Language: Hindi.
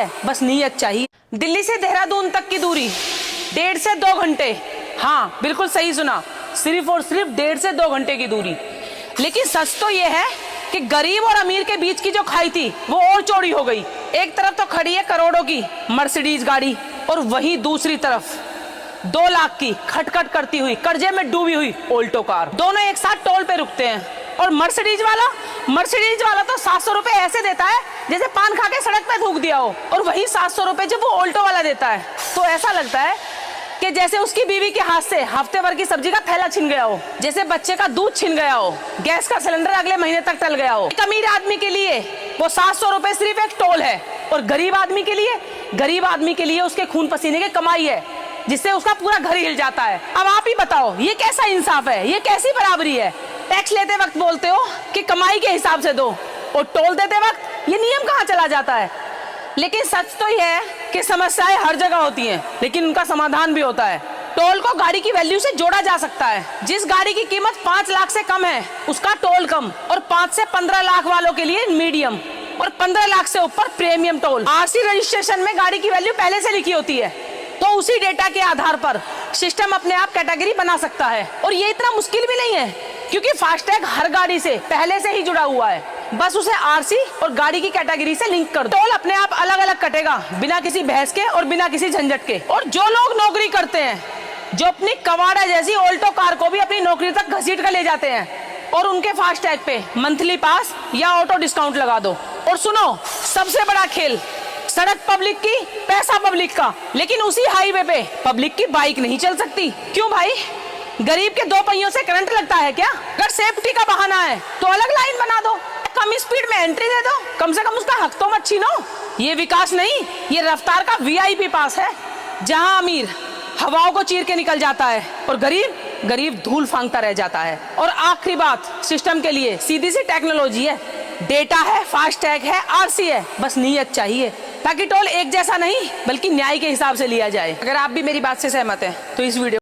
बस नीयत चाहिए। दिल्ली से देहरादून तक की दूरी 1.5 से 2 घंटे। हाँ बिल्कुल सही सुना, सिर्फ और सिर्फ 1.5 से 2 घंटे की दूरी। लेकिन सच तो ये है कि गरीब और अमीर के बीच की जो खाई थी वो और चौड़ी हो गई। एक तरफ तो खड़ी है करोड़ों की मर्सिडीज गाड़ी और वहीं दूसरी तरफ 2 लाख की खटखट करती हुई कर्जे में डूबी हुई ऑल्टो कार। दोनों एक साथ टोल पे रुकते हैं और मर्सिडीज वाला तो 700 रुपए ऐसे देता है जैसे पान खा के सड़क पे थूक दिया हो, और वही 700 रुपए जब वो ऑल्टो वाला देता है तो ऐसा लगता है कि जैसे उसकी बीवी के हाथ से हफ्ते भर की सब्जी का थैला छिन गया हो, जैसे बच्चे का दूध छिन गया हो, गैस का सिलेंडर अगले महीने तक टल गया हो। एक अमीर आदमी के लिए वो 700 रुपए सिर्फ एक टोल है, और गरीब आदमी के लिए उसके खून पसीने की कमाई है जिससे उसका पूरा घर हिल जाता है। अब आप ही बताओ ये कैसा इंसाफ है, ये कैसी बराबरी है? टैक्स लेते वक्त बोलते हो कि कमाई के हिसाब से दो, और टोल देते वक्त ये नियम कहाँ चला जाता है? लेकिन सच तो यह है कि समस्याएं हर जगह होती हैं, लेकिन उनका समाधान भी होता है। टोल को गाड़ी की वैल्यू से जोड़ा जा सकता है। जिस गाड़ी की कीमत 5 लाख से कम है उसका टोल कम, और 5 से 15 लाख वालों के लिए मीडियम, और 15 लाख से ऊपर प्रीमियम टोल। आरसी रजिस्ट्रेशन में गाड़ी की वैल्यू पहले से लिखी होती है, तो उसी डेटा के आधार पर सिस्टम अपने आप कैटेगरी बना सकता है। और ये इतना मुश्किल भी नहीं है, क्योंकि फास्टैग हर गाड़ी से पहले से ही जुड़ा हुआ है। बस उसे आरसी और गाड़ी की कैटेगरी से लिंक कर दो, टोल अपने आप अलग अलग कटेगा, बिना किसी बहस के और बिना किसी झंझट के। और जो लोग नौकरी करते हैं, जो अपनी कवाड़ा जैसी ऑल्टो कार को भी अपनी नौकरी तक घसीट कर ले जाते हैं, और उनके फास्टैग पे मंथली पास या ऑटो डिस्काउंट लगा दो। और सुनो, सबसे बड़ा खेल, सड़क पब्लिक की, पैसा पब्लिक का, लेकिन उसी हाईवे पे पब्लिक की बाइक नहीं चल सकती। क्यों भाई? गरीब के 2 पहियों से करंट लगता है क्या? अगर सेफ्टी का बहाना है तो अलग लाइन बना दो, कम स्पीड में एंट्री दे दो, कम से कम उसका हक तो मत छीनो। ये विकास नहीं, ये रफ्तार का वीआईपी पास है, जहां अमीर हवाओं को चीर के निकल जाता है और गरीब धूल फांगता रह जाता है। और आखिरी बात, सिस्टम के लिए सीधी सी टेक्नोलॉजी है, डेटा है, फास्टैग है, आरसी है, बस नीयत चाहिए, ताकि टोल एक जैसा नहीं बल्कि न्याय के हिसाब से लिया जाए। अगर आप भी मेरी बात से सहमत हैं तो इस वीडियो